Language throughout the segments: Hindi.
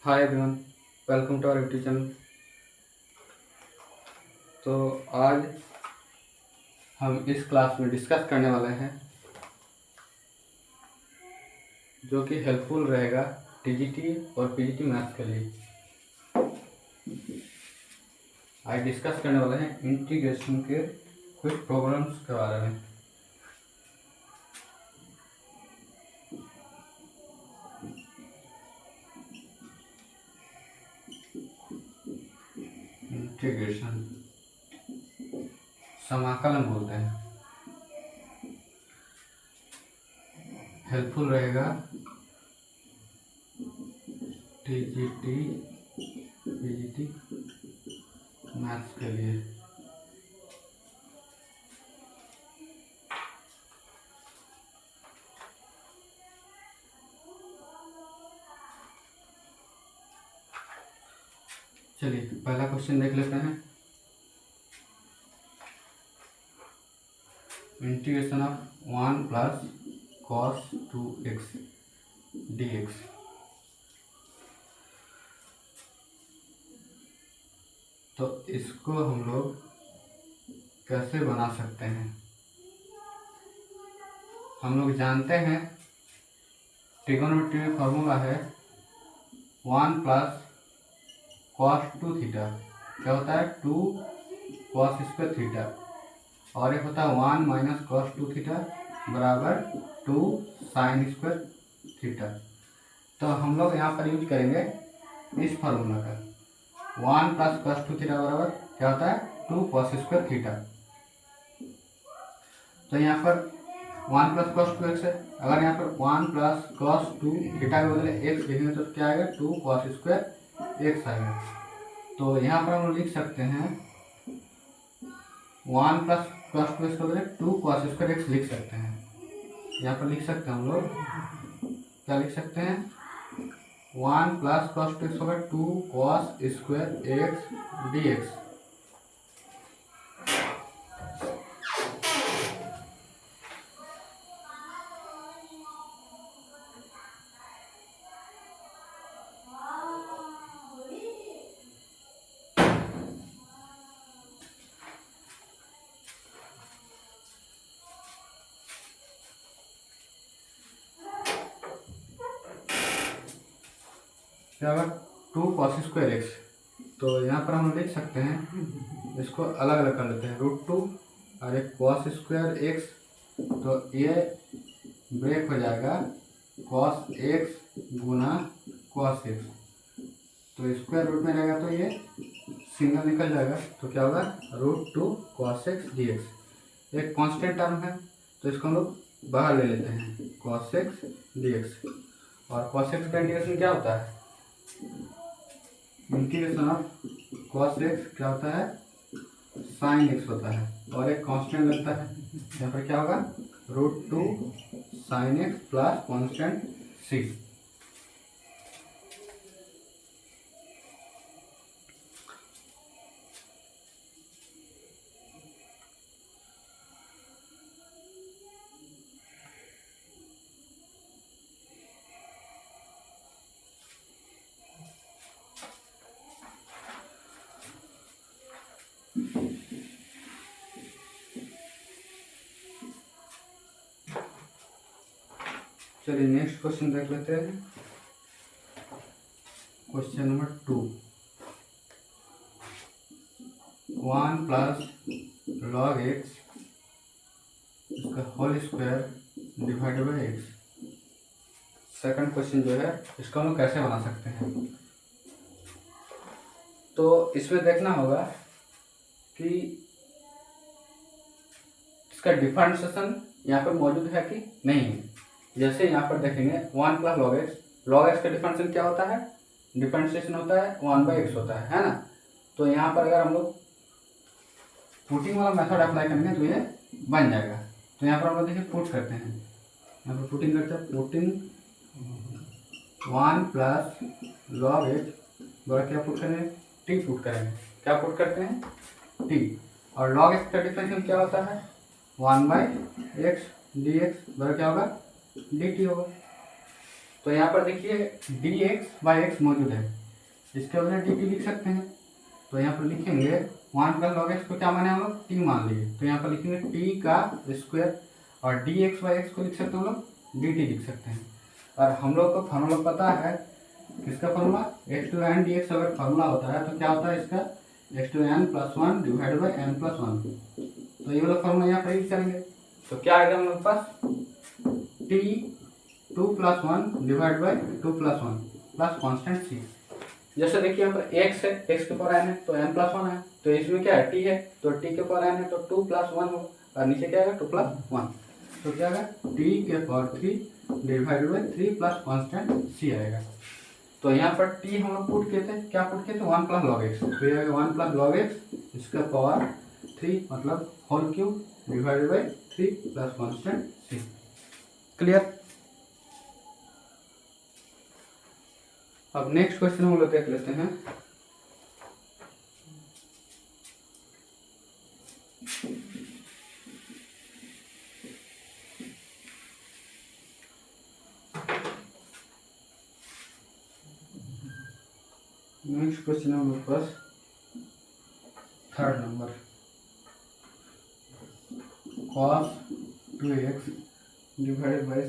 Hi everyone, welcome to our YouTube channel. तो आज हम इस क्लास में डिस्कस करने वाले हैं जो कि हेल्पफुल रहेगा टीजीटी और पीजीटी मैथ्स के लिए। आज डिस्कस करने वाले हैं इंटीग्रेशन के कुछ प्रॉब्लम्स के बारे में। इंटीग्रेशन समाकलन बोलते हैं। हेल्पफुल रहेगा टीजीटी पीजीटी मैथ्स के लिए। चलिए पहला क्वेश्चन देख लेते हैं। Integration of 1 plus cos 2x dx। तो इसको हम लोग कैसे बना सकते हैं? हम लोग जानते हैं ट्रिगोनोमेट्री में फॉर्मूला है 1 प्लस cos 2 थीटा। क्या होता है? 2 cos स्क्वायर थीटा। और एक होता है 1 माइनस cos 2 थीटा बराबर 2 साइन स्क्वायर थीटा। तो हम लोग यहाँ पर यूज करेंगे इस फार्मूला का। 1 प्लस cos 2 थीटा बराबर क्या होता है? 2 cos स्क्वायर थीटा। तो यहाँ पर 1 प्लस cos 2x है। अगर यहाँ पर 1 प्लस cos 2 थीटा के बदले x लिखेंगे तो क्या आएगा? 2 cos स्क्वायर x आएगा। तो यहाँ पर हम लोग लिख सकते हैं 1 प्लस cos 2x के बदले 2 cos स्क्वायर x लिख सकते हैं। यहाँ पर लिख सकते हैं हम लोग, क्या लिख सकते हैं? 1 प्लस cos 2x होगा 2 cos स्क्वायर x dx। क्या होगा? 2 cos स्क्वायर एक्स। तो यहाँ पर हम लिख सकते हैं, इसको अलग अलग कर लेते हैं। √2 और एक cos स्क्वायर एक्स। तो ये ब्रेक हो जाएगा cos x गुना cos x। तो स्क्वायर रूट में रहेगा तो ये सिंगल निकल जाएगा। तो क्या होगा? √2 cos x dx। एक कांस्टेंट टर्म है तो इसको हम लोग बाहर ले लेते हैं, cos x dx। और cos x का इंटीग्रेशन क्या होता है? इंटीग्रेशन ऑफ cos x क्या होता है? sin x होता है। और एक कांस्टेंट लगता है, यहाँ पर क्या होगा? √2 sin x plus constant c। चलिए नेक्स्ट क्वेश्चन देख लेते हैं। Question number 2। 1 plus log x इसका whole square divided by x। Second question जो है इसको हम कैसे बना सकते हैं? तो इसमें देखना होगा कि इसका डिफरेंशिएशन यहाँ पर मौजूद है कि नहीं है। जैसे यहाँ पर देखेंगे 1 प्लस log x का डिफरेंशिएशन क्या होता है? डिफरेंशिएशन होता है 1/x होता है ना। तो यहाँ पर अगर हम लोग पुटिंग वाला मेथड अप्लाई करेंगे तो ये बन जाएगा। तो यहाँ पर हम लोग देखिए पुट करते हैं, यहाँ पर पुटिंग करते हैं। पुटिंग 1 प्लस log x बड़ा क्या पुट करेंगे? t पुट करेंगे। क्या पुट करते हैं? t। और log x का डिफरेंशिएशन क्या होता है? 1/x dx बड़ा क्या होगा? dt होगा। तो यहाँ पर देखिए dx/x मौजूद है, इसके बदले dt लिख सकते हैं। तो यहाँ पर लिखेंगे 1 + log x को क्या माने हम लोग, t मान लिए, तो यहाँ पर लिखेंगे t का स्क्वायर, और dx/x को लिख सकते हैं हम लोग dt लिख सकते हैं। और हम लोग को फार्मूला पता है, किसका फार्मूला, x⁴n dx अगर फार्मूला होता है तो क्या होता है इसका, x⁴n + 1 / n + 1। तो ये वाला फार्मूला यहाँ पर यूज करेंगे, तो क्या आएगा हम लोग पास, t 2 + 1 / 2 + 1 प्लस कॉन्स्टेंट c। जैसे देखिए यहाँ पर x है, x के पावर n है तो n + 1 है, तो इसमें क्या है, t है तो t के पावर n है तो 2 + 1 होगा, और नीचे क्या आएगा 2 + 1, तो क्या आएगा t के पावर 3 / 3 प्लस कॉन्स्टेंट c आएगा। तो यहाँ पर t हम लोग पुट किए थे, क्या पुट किए थे, 1 + log x, तो ये 1 + log x इसका पावर 3 मतलब whole cube / 3 plus constant c। Clear. अब नेक्स्ट क्वेश्चन हम लोग देख लेते हैं। नेक्स्ट क्वेश्चन है हमारे पास 3rd number, cos 2x /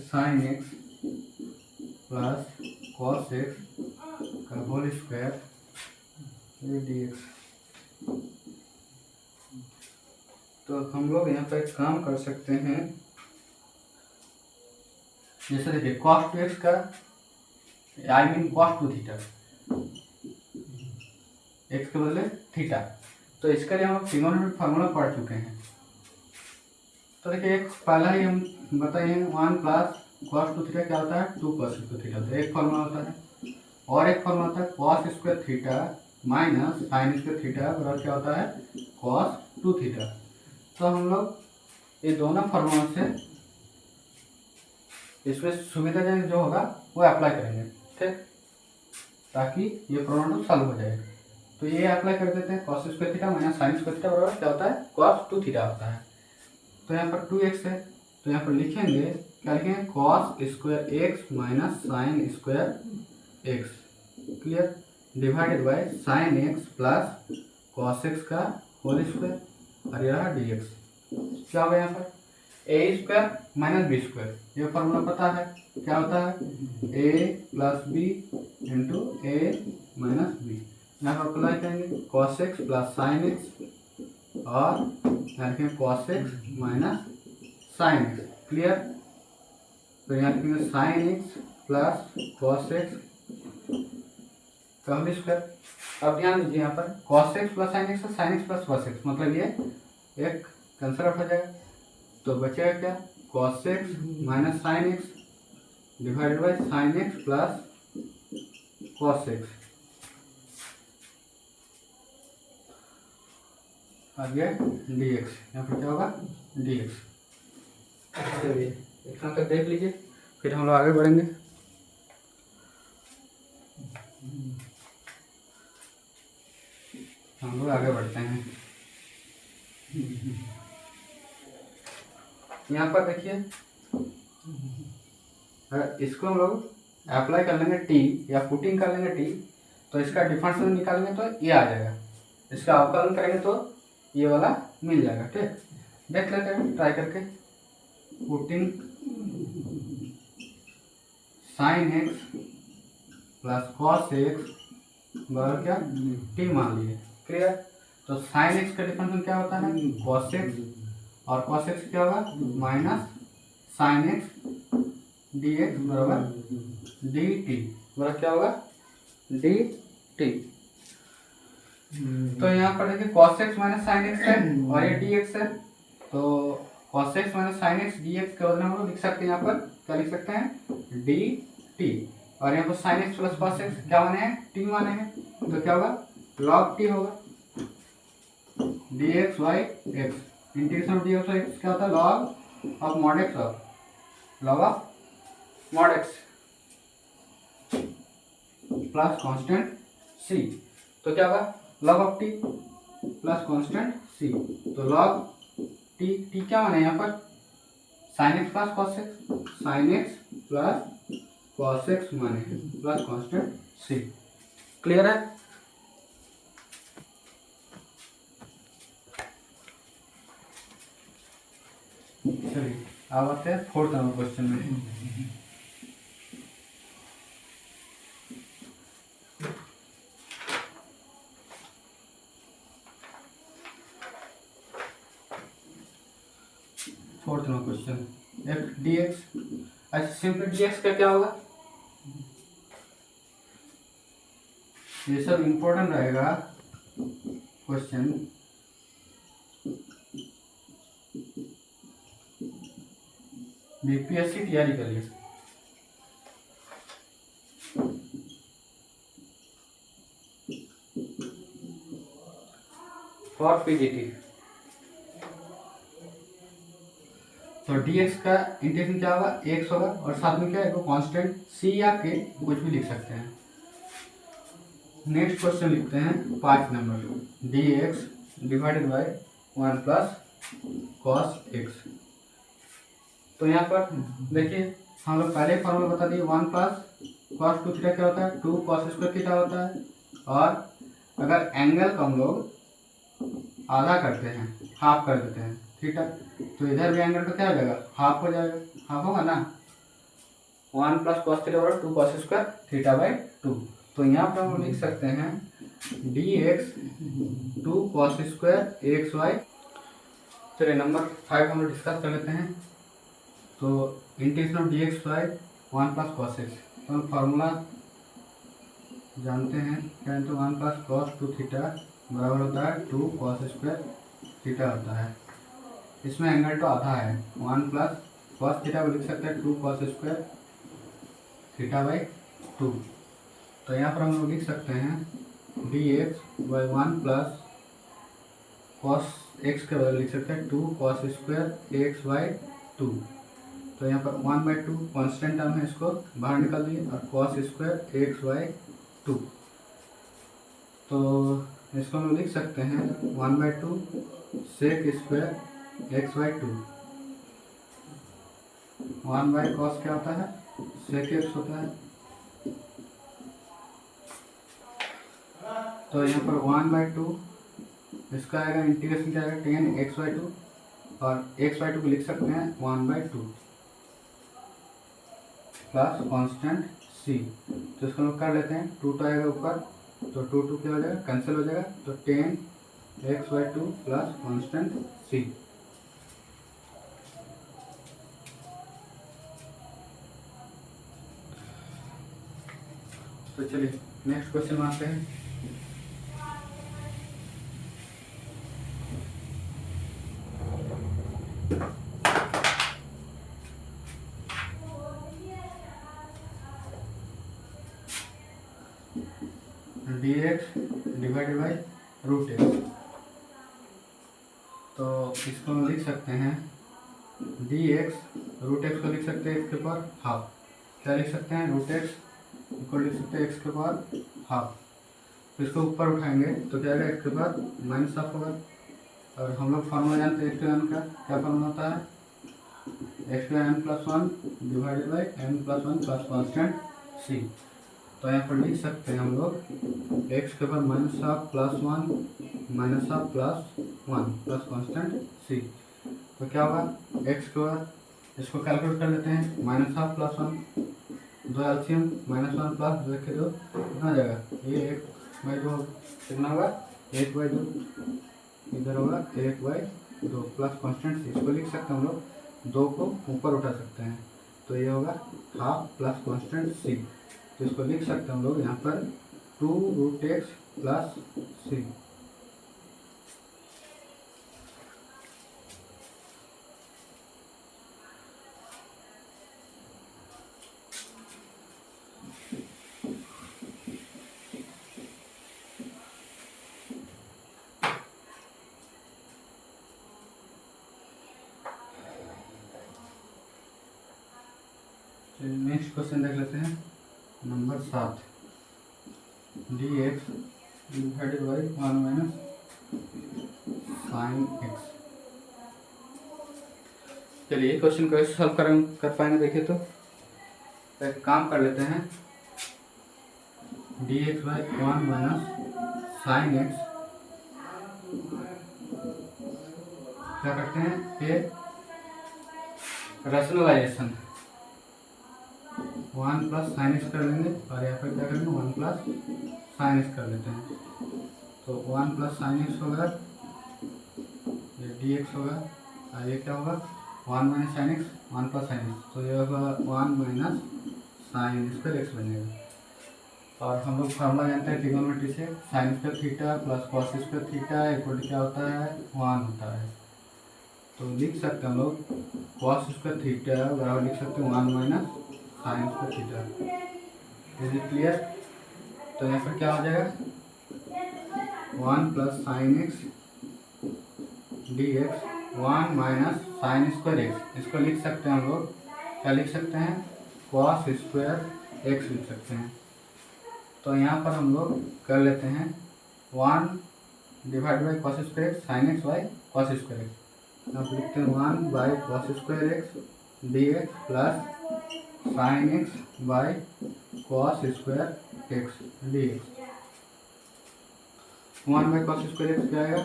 sin x plus cos x का होल स्क्वायर dx। तो हम लोग यहाँ पर एक काम कर सकते हैं, जैसे देखिए cos 2x का cos 2 थीटा, x के बदले थीटा, तो इसका लिए हम लोग ट्रिग्नोमेट्रिक फार्मूला पढ़ चुके हैं। तो देखिए एक पहला ही हम बताइए 1 + cos 2 थीटा क्या होता है, 2 cos 2 थीटा, तो एक फार्मूला होता है, और एक फार्मूला होता है cos² theta minus sin² theta बराबर क्या होता है, cos 2 थीटा। तो हम लोग ये दोनों फार्मूला से इसमें सुविधाजनक जो होगा वो अप्लाई करेंगे, ठीक, ताकि ये प्रॉब्लम सॉल्व हो जाए। तो ये अप्लाई कर देते हैं, cos² theta minus sin² theta बराबर क्या होता है, cos 2 थीटा होता है। तो यहाँ पर 2x है, तो यहाँ पर लिखेंगे क्या लिखेंगे, cos² x minus sin² x, clear, divided by sin x plus cos x का होल स्क्वायर, और यह रहा dx। क्या होगा यहाँ पर a² माइनस b², ये फॉर्मूला पता है क्या होता है, a + b into a minus b। यहाँ पर अप्लाई करेंगे cos x plus sin x, और यहाँ लिखेंगे cos x minus sin x, clear. तो यहाँ लिखेंगे sin x plus cos x का होल स्क्वायर। अब ध्यान दीजिए यहाँ पर cos x plus sin x, sin x plus cos x, मतलब ये एक कैंसिल आउट हो जाएगा, तो बचेगा क्या, cos x minus sin x divided by sin x plus cos x। आगे dx, यहाँ पर क्या होगा dx। चलिए इतना तक देख लीजिए, फिर हम लोग आगे बढ़ेंगे। हम लोग आगे बढ़ते हैं। यहाँ पर देखिए इसको हम लोग अप्लाई कर लेंगे t या पुटिंग कर लेंगे t, तो इसका डिफरेंशियल निकालेंगे तो ये आ जाएगा, इसका अवकलन करेंगे तो ये वाला मिल जाएगा, ठीक। देख लेते हैं ट्राई करके, putting sin x plus cos x बराबर क्या t मान लिए, क्लियर। तो sin x का डिफरेंशियल क्या होता है, cos x, और cos x क्या होगा माइनस sin x dx बराबर dt बराबर क्या होगा dt। तो यहाँ पर देखिए cos x minus sin x है और ये dx है, तो cos x minus sin x dx के बदले हम लोग लिख सकते हैं, यहाँ पर क्या लिख सकते हैं dt, और यहाँ पर sin x plus cos x क्या माने हैं, t माने हैं, तो क्या होगा log t होगा, dx by x, integration of dx by x क्या होता है log of mod x, log of mod x plus constant c, तो क्या होगा log of t plus constant c। तो log t क्या माने यहाँ पर sin x plus cos x, sin x plus cos x माने प्लस कांस्टेंट c। क्लियर है? चलिए अब आते हैं फोर्थ नंबर क्वेश्चन में। Fourth number question F D x. अच्छा सिंपल डी एक्स का क्या होगा, ये सब इम्पोर्टेंट रहेगा क्वेश्चन। बीपीएससी तैयारी करिए। फॉर पीजीटी तो dx का इंटीग्रेशन क्या होगा, x होगा और साथ में क्या है कांस्टेंट c या k कुछ भी लिख सकते हैं। नेक्स्ट क्वेश्चन लिखते हैं 5 number, dx divided by 1 plus cos x। तो यहाँ पर देखिए हम लोग पहले फॉर्मूला बता दिए 1 प्लस cos 2 थीटा क्या होता है 2 cos स्क्वायर थीटा होता है। और अगर एंगल को हम लोग आधा करते हैं, हाफ कर देते हैं थीटा, तो इधर भी एंगल तो क्या हो जाएगा, हाफ हो जाएगा, हाफ होगा ना। 1 प्लस कॉस थीटा बराबर 2 कॉस स्क्वायर थीटा बाई 2। तो यहाँ पर हम लिख सकते हैं dx 2 cos square x y. चलिए नंबर 5 हम लोग डिस्कस कर लेते हैं। तो integration of dx by 1 plus cos x, तो फार्मूला जानते हैं क्या है, तो 1 प्लस कॉस 2 थीटा बराबर होता है 2 कॉस स्क्वायर थीटा होता है। इसमें एंगल तो आधा है, 1 प्लस कॉस थीटा को लिख सकते हैं 2 कॉस स्क्वायर थीटा बाई 2। तो यहाँ पर हम लोग लिख सकते हैं dx by 1 plus cos x के बदले लिख सकते हैं 2 कॉस स्क्वायर एक्स बाई 2। तो यहाँ पर 1 बाई 2 कॉन्स्टेंट टर्म है, इसको बाहर निकाल दिए, और कॉस स्क्वायर एक्स बाई 2। तो इसको हम लिख सकते हैं 1 by 2 sec square x by 2। 1 by cos क्या होता है, सेक एक्स होता है। तो यहाँ पर 1 बाई 2 इसका आएगा इंटीग्रेशन क्या आएगा 10 एक्स बाई 2, और एक्स बाई 2 को लिख सकते हैं 1 बाई 2 प्लस कॉन्स्टेंट सी। तो इसको हम कर लेते हैं, 2 आएगा ऊपर, तो 2 क्या हो जाएगा, कैंसिल हो जाएगा। तो 10 x by 2 plus constant C. तो चलिए नेक्स्ट क्वेश्चन में आते हैं। dx divided by root x. तो इसको हम लिख सकते हैं dx रूट एक्स को लिख सकते हैं एक्स के पावर हाफ। क्या लिख सकते हैं, रूट एक्स को लिख सकते हैं एक्स के पावर हाफ। तो इसको ऊपर उठाएंगे तो क्या आएगा, एक्स के पावर माइनस हाफ होगा। और हम लोग फॉर्मूला जानते हैं एक्स टू एन का, क्या फॉर्मूला होता है, X to N plus 1 divided by N plus 1 plus constant C. तो यहाँ पर लिख सकते हैं हम लोग एक्स के power minus half plus 1 minus half plus 1 plus constant C. तो क्या होगा, एक्स के पावर, इसको कैलकुलेट कर लेते हैं, minus half plus 1 2 LCM minus 1 plus 2 के 2 कितना हो जाएगा, ये 1 बाई 2 कितना होगा 1 बाई 2, इधर होगा 1 बाई 2 प्लस कॉन्स्टेंट सी। इसको लिख सकते हैं हम लोग, 2 को ऊपर उठा सकते हैं, तो ये होगा हाफ प्लस कॉन्स्टेंट सी। तो इसको लिख सकते हैं हम लोग यहाँ पर 2 रूट एक्स प्लस सी। नेक्स्ट क्वेश्चन देख लेते हैं number 7, dx divided by 1 minus sine x. चलिए क्वेश्चन को सॉल्व कर पाएंगे। देखिए तो तो एक काम कर लेते हैं, dx by 1 minus sine x, क्या करते हैं ये रैशनलाइजेशन 1 प्लस साइन एक्स कर लेंगे और यहाँ पर क्या करेंगे 1 प्लस साइन एक्स कर लेते हैं। तो 1 प्लस साइन एक्स होगा, ये dx होगा और ये क्या होगा 1 minus sine x 1 plus sine x, तो ये होगा 1 माइनस साइन स्क्वायर एक्स बनेगा। और हम लोग फार्मूला जानते हैं ट्रिग्नोमेट्री से, sine square theta plus cos square theta equal क्या होता है 1 होता है। तो लिख सकते हैं हम लोग कॉस स्क्वायर थीटा बराबर लिख सकते हैं 1 minus sine square theta. Is it clear? तो यहाँ पर क्या हो जाएगा 1 plus sine x d x 1 minus sine square x, इसको लिख सकते हैं हम लोग क्या लिख सकते हैं कॉस स्क्वायर एक्स लिख सकते हैं। तो यहाँ पर हम लोग कर लेते हैं 1 divide by cos square x sine x by cos square x, आप लिखते हैं 1 by cos square x d x plus sine x by cos square x d x. 1 by cos square x क्या आएगा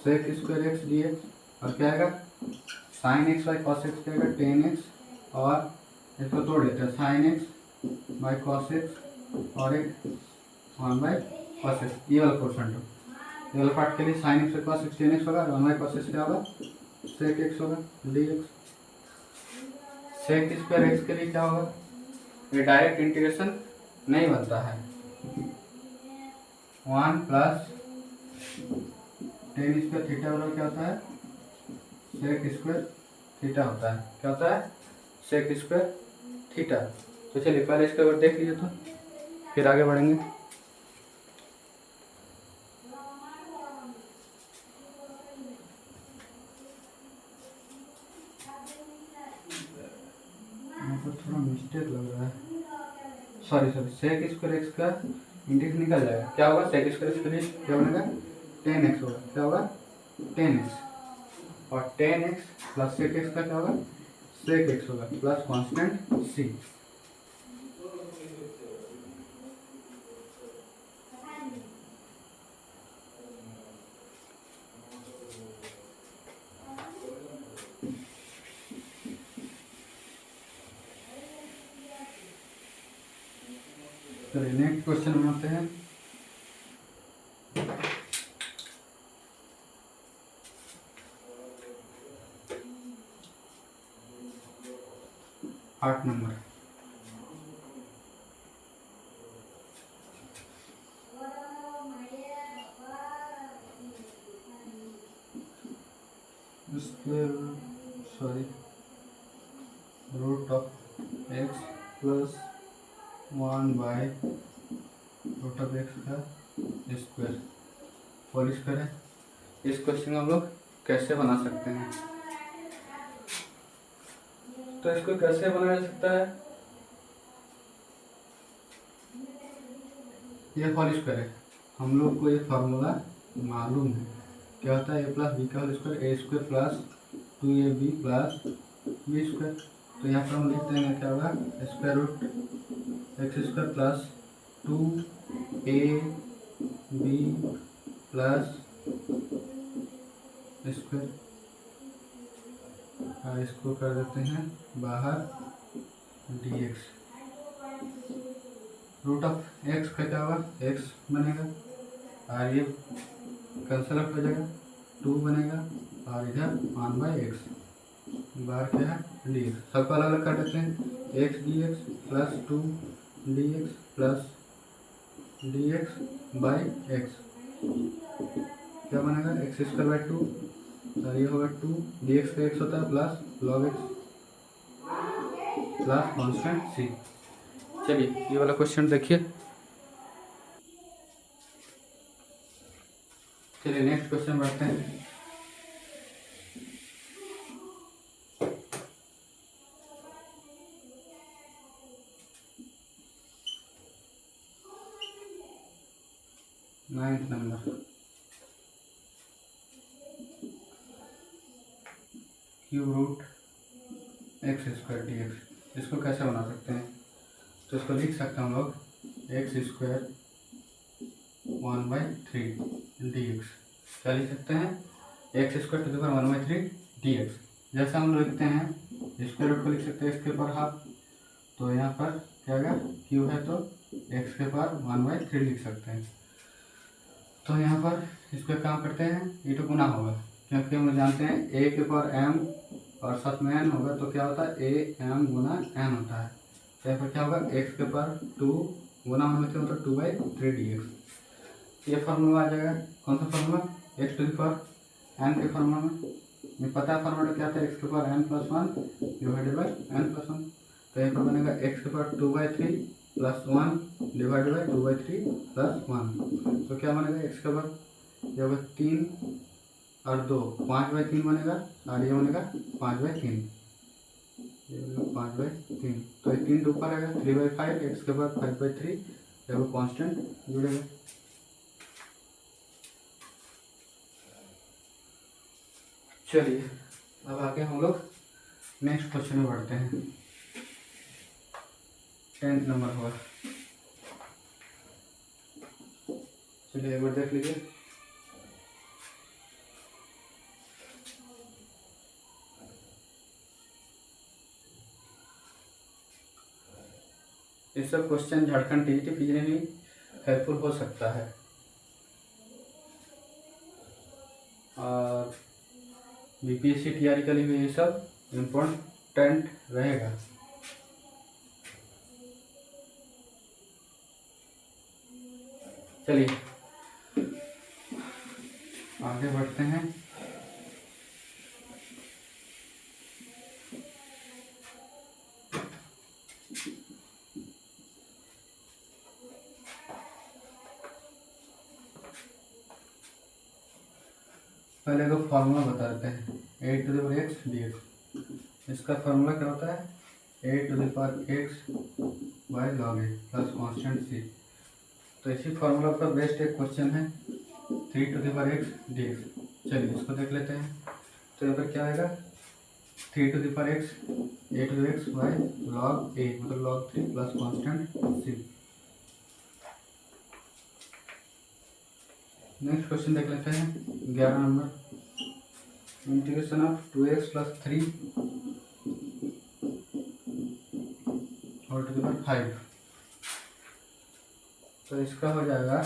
sec square x d x, और क्या आएगा sine x by cos x क्या आएगा टेन एक्स, और इसको तोड़ देते हैं sine x by cos x और एक 1 बाई कॉस एक्स, ये वाला पोर्शन तो ये वाला पार्ट के लिए sine x cos x tan x होगा, 1 बाई कॉस एक्स क्या होगा सेक एक्स होगा d x. Sec square x के लिए क्या होगा, ये डायरेक्ट इंटीग्रेशन नहीं बनता है, 1 प्लस टेन स्क्वायर थीटा बराबर क्या होता है सेक स्क्वायर थीटा होता है, क्या होता है सेक स्क्वायर थीटा। तो चलिए पहले इसका वर्ड देख लीजिए तो फिर आगे बढ़ेंगे। यहाँ पर थोड़ा मिस्टेक लग रहा है, सॉरी सेक स्क्वायर एक्स का इंटीग्रेशन निकल जाएगा, क्या होगा सेक स्क्वायर एक्स के लिए क्या बनेगा 10x होगा, क्या होगा 10x, और 10x प्लस सेक एक्स का क्या होगा सेक एक्स होगा प्लस कांस्टेंट c। चलिए नेक्स्ट क्वेश्चन बनाते हैं। आठ number, sorry root of x plus 1 by root of x का स्क्वायर होल स्क्वायर है। इस क्वेश्चन को हम लोग कैसे बना सकते हैं, तो इसको कैसे बनाया जा सकता है, ये होल स्क्वायर है, हम लोग को ये फार्मूला मालूम है, क्या होता है ए प्लस बी का whole square A square plus 2ab plus B square. तो यहाँ पर हम लिखते हैं क्या होगा square root x square plus 2ab plus square, और इसको कर देते हैं बाहर dx, रूट ऑफ एक्स का क्या होगा एक्स बनेगा और ये कैंसिल आउट हो जाएगा 2 बनेगा, और इधर 1 बाई एक्स बाहर क्या है dx, सबको अलग अलग कर देते हैं x dx plus 2 dx plus dx by x, क्या बनेगा एक्स स्क्वायर बाई 2 और ये होगा 2 dx का एक्स होता है plus log x plus constant c। चलिए ये वाला क्वेश्चन देखिए। चलिए नेक्स्ट क्वेश्चन बढ़ते हैं। Ninth number, cube root x square d x, इसको कैसे बना सकते हैं। तो इसको लिख सकते हैं हम लोग एक्स स्क्वायर 1/3 dx। क्या लिख सकते हैं? X square to the power 1/3 dx। जैसे हम लोग लिखते हैं स्क्वायर रूट को लिख सकते हैं एक्स के पावर हाफ, तो यहाँ पर क्या आएगा क्यू है तो एक्स के पावर 1/3 लिख सकते हैं। तो यहाँ पर इसको काम करते हैं, ये तो गुना होगा क्योंकि हम लोग जानते हैं ए के पावर एम और साथ में एन होगा तो क्या होता है ए एम गुना एन होता है। तो यहाँ पर क्या होगा एक्स के पावर 2 गुना 1/3 मतलब 2/3 dx। ये फार्मूला आ जाएगा। कौन सा formula? X to the power n के फार्मूला में पता है फार्मूला क्या था एक्स के power n plus 1 divided by N plus 1। तो यहाँ पर बनेगा एक्स के power 2/3 plus 1 divided by 2/3 plus 1। तो क्या बनेगा एक्स के पावर ये होगा 3 और 2 5/3 बनेगा और ये बनेगा 5/3, ये बनेगा 5/3। तो ये 3 ऊपर आएगा 3/5 एक्स के पावर 5/3 जब कांस्टेंट जुड़ेगा। चलिए अब आगे हम लोग नेक्स्ट क्वेश्चन में बढ़ते हैं। 10th नंबर हुआ। चलिए एक बार देख लीजिए। ये सब क्वेश्चन झारखंड टीजीटी पीजी में भी हेल्पफुल हो सकता है और बीपीएससी टीआरई के लिए भी ये सब इम्पोर्टेंट रहेगा। चलिए आगे बढ़ते हैं। पहले को फार्मूला बता देते हैं A to the power X dx। इसका फार्मूला क्या होता है? A to the power X by log A plus constant C. तो इसी फार्मूला पर बेस्ड एक क्वेश्चन है 3 to the power X dx। चलिए इसको देख लेते हैं। तो यहाँ पर क्या आएगा 3 to the power X A to the X by log A मतलब log 3 plus constant C. Next question देख लेते हैं 11 number. Integration of 2x plus 3 whole to the power 5। तो इसका हो जाएगा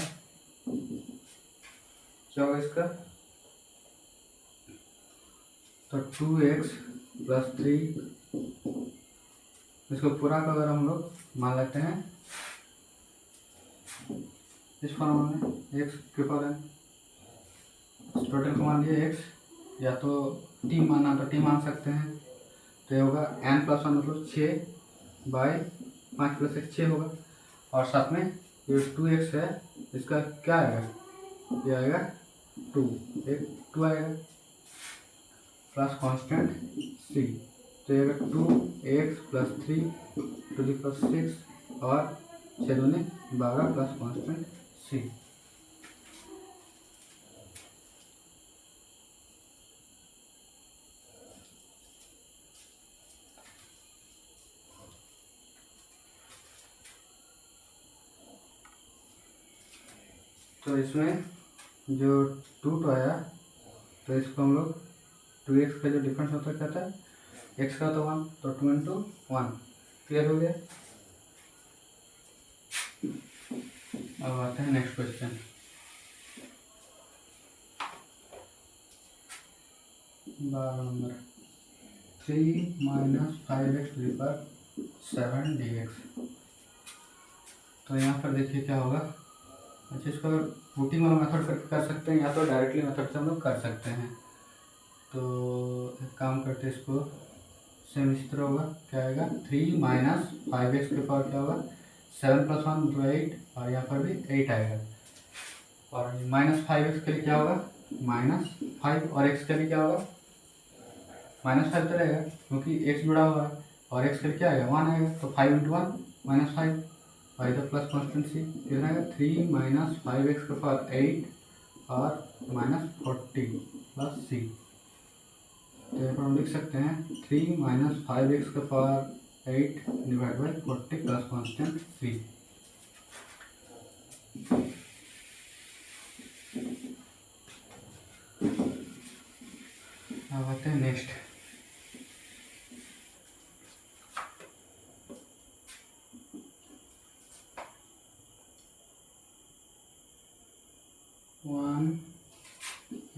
क्या होगा इसका? तो 2x प्लस 3 इसको पूरा का अगर हम लोग मान लेते हैं इस फॉर्मूला में x के पावर n टोटल को मान लिया x या तो t माना तो t मान सकते हैं। तो ये होगा n प्लस 1 मतलब 6/5 प्लस 1 6 होगा और साथ में ये 2x है इसका क्या आएगा? ये आएगा 2 एक 2 आएगा प्लस कांस्टेंट c। तो ये आएगा 2x plus 3 to the power 6 और 6 दूनी 12 प्लस कांस्टेंट c। तो इसमें जो 2 आया तो इसको हम लोग 2x का जो डिफरेंस होता है कहता है x का तो 1 तो 2 इंटू 1 क्लियर हो गया। अब आते हैं next question 12 number 3 minus 5x to the power 7 dx। तो यहाँ पर देखिए क्या होगा। अच्छा इसको अगर रूटिंग वाला मेथड कर सकते हैं या तो डायरेक्टली मेथड से हम लोग कर सकते हैं। तो एक काम करते हैं इसको सेम इस तरह होगा क्या आएगा 3 माइनस 5x के पावर क्या होगा 7 प्लस 1 मतलब 8 और यहाँ पर भी 8 आएगा और माइनस 5x के लिए क्या होगा -5 और x के लिए क्या होगा -5 तो रहेगा क्योंकि x जुड़ा हुआ है और x के लिए क्या आएगा 1 आएगा तो 5 इंटू 1 -5 और इधर प्लस कॉन्स्टेंट सी कितना आएगा 3 माइनस 5x के पावर 8 और -40 प्लस सी। तो यहाँ पर हम लिख सकते हैं 3 माइनस 5x के power 8 divide by 40 plus constant c। अब आते हैं नेक्स्ट।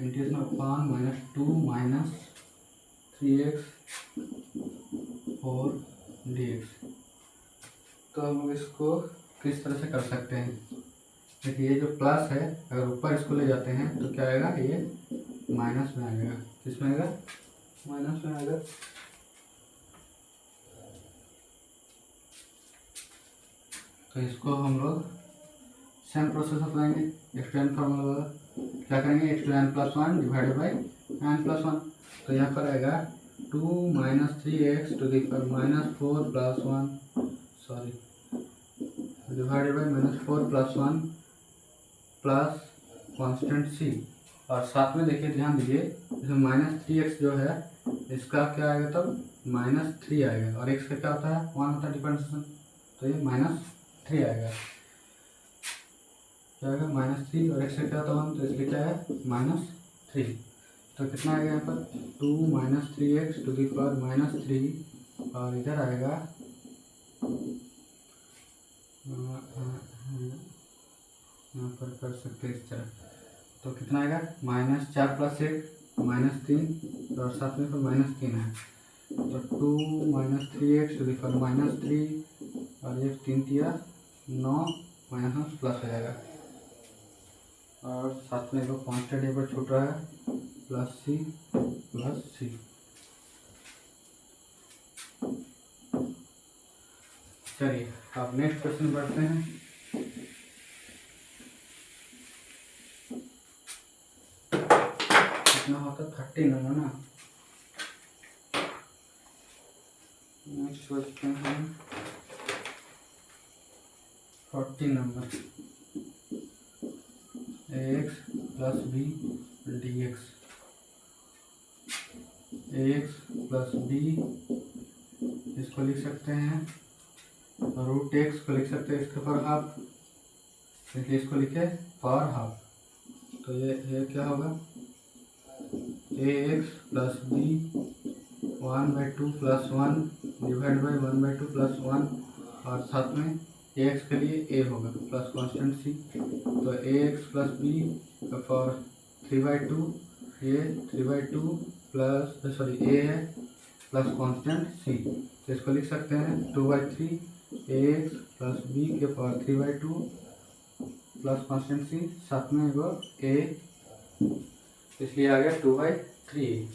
इंटीग्रेशन ऑफ पान -2 -3x 4 dx। तो हम लोग इसको किस तरह से कर सकते हैं? देखिए ये जो प्लस है अगर ऊपर इसको ले जाते हैं तो क्या आएगा, ये माइनस में आएगा। किस में आएगा? माइनस में आएगा। तो इसको हम लोग सेम प्रोसेस अपनाएंगे, एक्सटेंड फार्मूला वाला। क्या करेंगे, x to n plus 1 divided by n plus 1। तो यहाँ पर आएगा 2 - 3x to the power -4 plus 1 sorry divided by -4 plus 1 plus constant c। और साथ में देखिए ध्यान दीजिए, इसमें -3x जो है इसका क्या आएगा, तब -3 आएगा। और x का क्या होता है, 1 होता है डिफरेंशिएशन, तो ये -3 आएगा। क्या आएगा, -3, और x का क्या होता है 1, तो इसलिए क्या है -3। तो कितना आएगा यहाँ पर 2 - 3x टू द पावर -3, और इधर आएगा यहाँ पर कर सकते हैं इस तरह। तो कितना आएगा, -4 प्लस 1 -3, और साथ में फिर -3 है। तो 2 - 3x टू द पावर -3, और ये 3 तिया 9 -9 प्लस हो जाएगा। और साथ में एक कांस्टेंट यहाँ पर छूट रहा है प्लस c। चलिए अब नेक्स्ट क्वेश्चन बढ़ते हैं। कितना होता है, 30 नंबर ना। नेक्स्ट क्वेश्चन है 40 number. ax plus b dx, ax plus b इसको लिख सकते हैं, √x को लिख सकते हैं इसके पर हाफ, इसलिए इसको लिखे पावर हाफ। तो ये क्या होगा, ax plus b 1/2 plus 1 divide by 1/2 plus 1, और साथ में ax के लिए a होगा प्लस कांस्टेंट c। तो ax प्लस b का पावर 3/2, ये 3/2 प्लस सॉरी a है प्लस कांस्टेंट c, तो इसको लिख सकते हैं 2/3 ax प्लस b के पावर 3/2 प्लस कांस्टेंट c, साथ में वो a, इसलिए आ गया 2/3।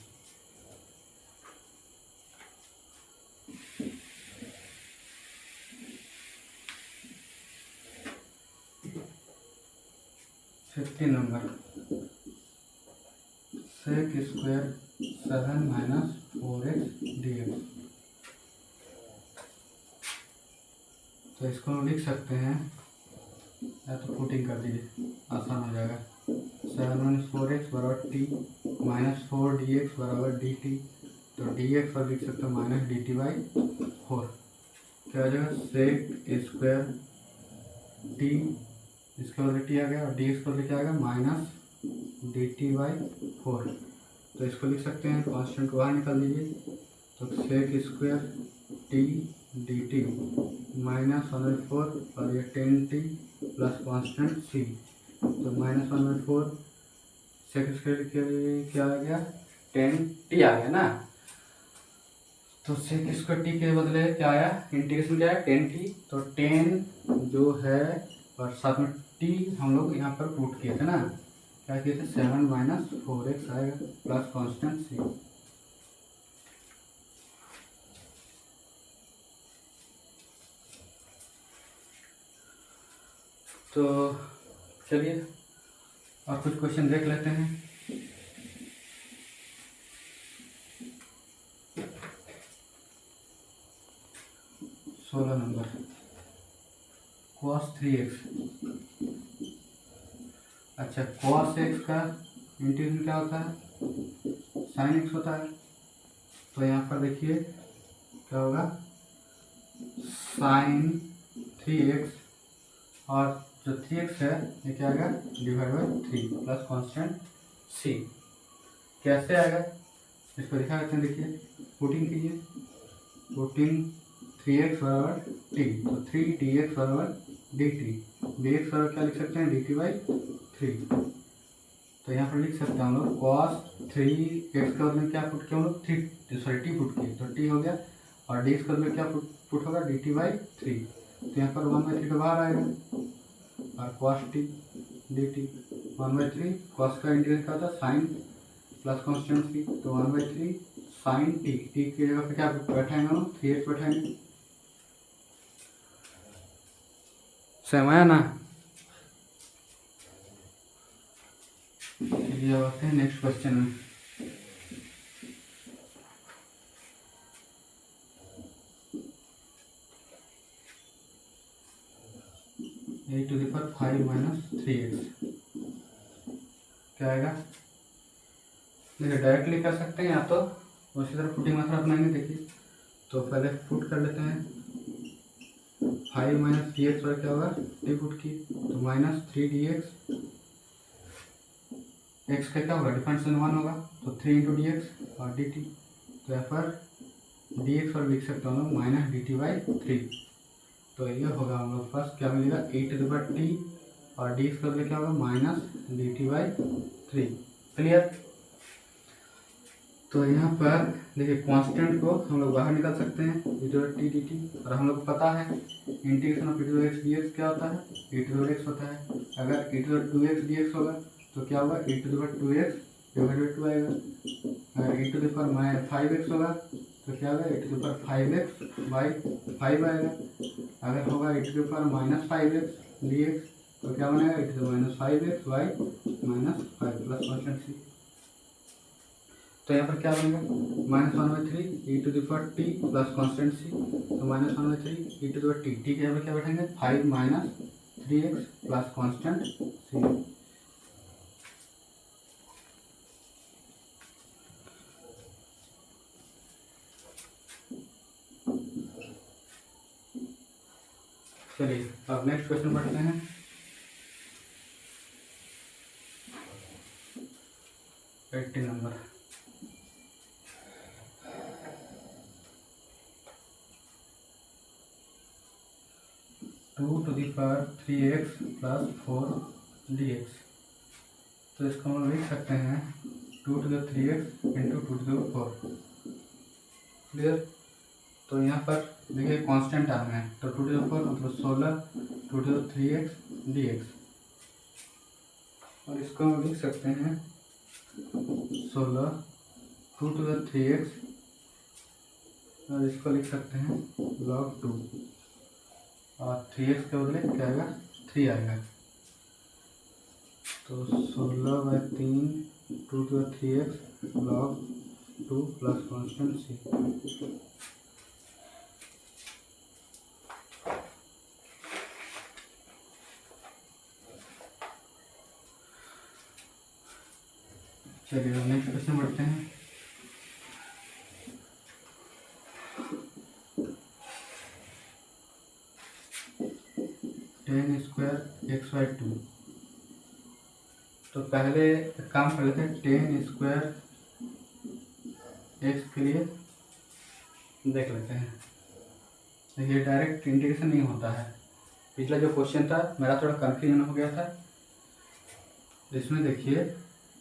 Fifty number sec square 7 - 4x dx। तो इसको हम लिख सकते हैं, या तो पुटिंग कर दीजिए आसान हो जाएगा। 7 - 4x बराबर t -4 dx बराबर dt। तो dx पर लिख सकते हैं -dt/4। क्या हो जाएगा, sec स्क्वायर t, इसका बदले t आ गया, और dx पर लिखा आएगा -dt/4। तो इसको लिख सकते हैं, कांस्टेंट को बाहर निकाल दीजिए। तो sec स्क्वायर t dt -1/4, और ये 10t प्लस कांस्टेंट c। तो -1/4 sec स्क्वायर के लिए क्या आ गया, 10t आ गया ना। तो sec स्क्वायर t के बदले क्या आया, इंटीग्रेशन क्या है 10t। तो 10 जो है और साथ में t हम लोग यहाँ पर पुट किए थे ना, क्या किए थे, 7 - 4x आएगा प्लस कांस्टेंट c। तो चलिए और कुछ क्वेश्चन देख लेते हैं। सोलह नंबर cos 3x। अच्छा, cos x का इंटीग्रेशन क्या होता है, sin x होता है। तो यहाँ पर देखिए क्या होगा, साइन 3x और जो 3x है ये क्या आएगा divide by 3 plus constant c। कैसे आएगा इसको दिखा देते हैं, देखिए पुटिंग कीजिए, पुटिंग 3x बराबर t, तो 3dx बराबर dt, dx बराबर क्या लिख सकते हैं dt बाई 3। तो यहाँ पर लिख सकते हैं हम लोग cos 3x के बदले क्या पुट किया हम लोग t पुट किए तो t हो गया, और dx के बदले क्या पुट होगा dt बाई 3। तो यहाँ पर 1/3 का बाहर आएगा और cos t dt 1/3, cos का इंटीग्रेशन क्या होता है साइन प्लस कॉन्स्टेंट c, तो 1/3 साइन t, t की जगह पे क्या बैठाएंगे हम 3x बैठाएंगे। समय ना चलिए अब आते हैं नेक्स्ट क्वेश्चन में। a⁵ माइनस 3x क्या आएगा, देखिए डायरेक्टली कर सकते हैं या तो उसी तरह पुटिंग मेथड अपनाएंगे। देखिए तो पहले पुट कर लेते हैं 5 माइनस 3x पर क्या होगा t पुट की, तो माइनस 3dx, x का क्या होगा डिफरेंशियल 1 होगा तो 3 इंटू डी एक्स और dt, तो यहाँ पर dx पर लिख सकते हैं हम लोग माइनस dt बाई 3। तो ये होगा हम लोग पास क्या मिलेगा e⁻t और dx का क्या होगा माइनस dt बाई 3। क्लियर। तो यहाँ पर देखिए कांस्टेंट को हम लोग बाहर निकाल सकते हैं e⁻t dt, और हम लोग को पता है इंटीग्रेशन ऑफ e⁻x dx क्या होता है e⁻x होता है। अगर e⁻2x dx होगा तो क्या होगा e⁻2x डिवाइडेड 2 आएगा, अगर e⁻5x होगा तो क्या होगा e⁻5x बाई 5 आएगा, अगर होगा e⁻−5x dx तो क्या बनेगा e⁻−5x by -5 plus constant c। तो यहाँ पर क्या बनेगा -1/3 e⁻t प्लस कॉन्स्टेंट c, तो -1/3 e⁻t, ठीक है यहाँ पर क्या बैठेंगे 5 minus 3x plus constant c। चलिए अब नेक्स्ट क्वेश्चन पढ़ते हैं। नंबर 2⁵3x प्लस 4dx, तो इसको हम लिख सकते हैं 2⁵3x इंटू 2⁴। क्लियर। तो यहाँ पर देखिए कांस्टेंट आ रहे हैं तो 2⁴ मतलब 16 2⁵3x dx, और इसको हम लिख सकते हैं 16 2⁵3x, और इसको लिख सकते हैं log 2, और 3x के बदले क्या आएगा 3 आएगा, तो 16/3 2⁵3x log 2 plus constant c। चलिए नेक्स्ट क्वेश्चन बढ़ते हैं। tan स्क्वायर x/2, तो पहले एक काम कर लेते हैं tan स्क्वायर x के लिए देख लेते हैं। देखिए डायरेक्ट इंटीग्रेशन नहीं होता है, पिछला जो क्वेश्चन था मेरा थोड़ा कन्फ्यूजन हो गया था, इसमें देखिए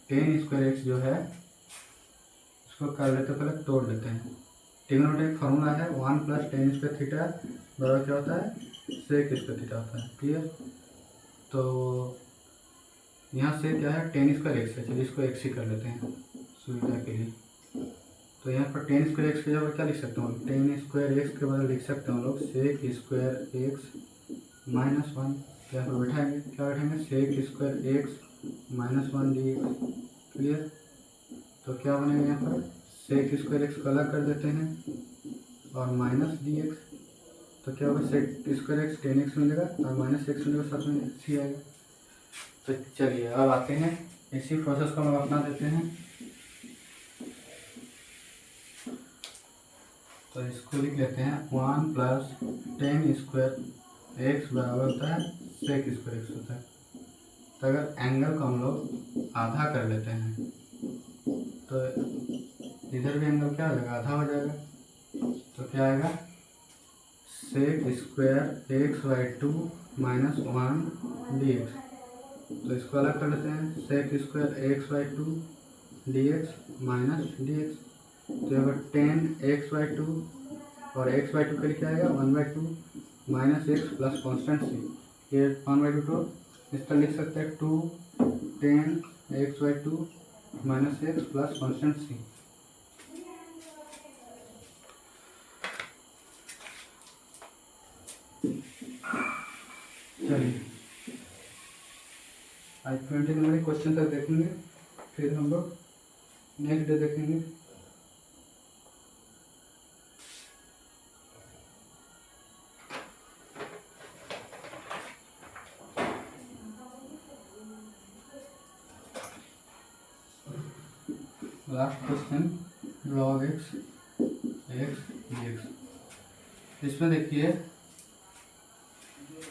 tan स्क्वायर x जो है इसको कर लेते पहले तोड़ लेते हैं। ट्रिग्नोमेट्रिक फार्मूला है 1 प्लस tan स्क्वायर थीटा बराबर क्या होता है sec स्क्वायर थीटा होता है। क्लियर। तो यहाँ से क्या है tan स्क्वायर x है, चलिए इसको x ही कर लेते हैं सुविधा के लिए। तो यहाँ पर tan स्क्वायर x के जगह क्या लिख सकते हैं, tan स्क्वायर x के बदले लिख सकते हैं हम लोग sec स्क्वायर x माइनस 1, यहाँ पर बैठाएंगे क्या बैठाएंगे sec square x minus 1 dx। Clear. तो क्या बनेगा यहाँ पर sec स्क्वायर x को अलग कर देते हैं और माइनस dx, तो क्या होगा sec square x tan x मिलेगा और माइनस x मिलेगा, साथ में c आएगा। तो चलिए अब आते हैं इसी प्रोसेस को हम अपना देते हैं। तो इसको लिख लेते हैं 1 प्लस टेन स्क्वायर एक्स बराबर होता है सेक स्क्वायर एक्स होता है। तो अगर एंगल को हम लोग आधा कर लेते हैं तो इधर भी एंगल क्या हो जाएगा, आधा हो जाएगा। तो क्या आएगा, sec square x by two minus 1 D X. तो इसको अलग कर लेते हैं, sec square x by two D X minus D X. तो यहाँ पर टेन एक्स बाई टू और एक्स बाई टू के लिए क्या आएगा 1/2 minus X plus constant C. ये 1/2 तो इस तरह लिख सकते हैं 2 tan X by two minus X plus constant C. चलिए आज 20 नंबर क्वेश्चन तक देखेंगे, फिर हम लोग नेक्स्ट डे देखेंगे। Last question log x dx। इसमें देखिए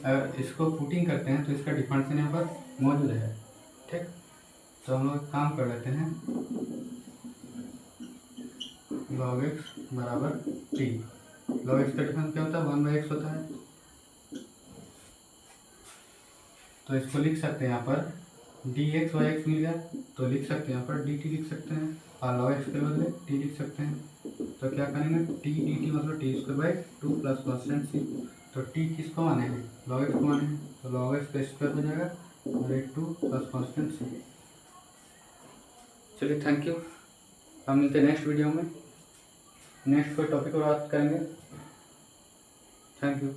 अगर इसको पुटिंग करते हैं तो इसका डिफरेंशियल यहाँ पर मौजूद है, ठीक। तो हम लोग काम कर लेते हैं, log x बराबर t। log x का डिफरेंस क्या होता है 1/x होता है। तो इसको लिख सकते हैं यहाँ पर dx बाई x मिल गया तो लिख सकते हैं यहाँ पर dt लिख सकते हैं और log x के बदले t लिख सकते हैं। तो क्या करेंगे t dt मतलब T square by two plus constant C. तो t किसको मानेंगे, log x को मानेंगे, तो log x का स्क्वायर हो जाएगा और 2 प्लस कॉन्स्टेंट सी। चलिए थैंक यू, हम मिलते हैं नेक्स्ट वीडियो में, नेक्स्ट कोई टॉपिक पर बात करेंगे। Thank you.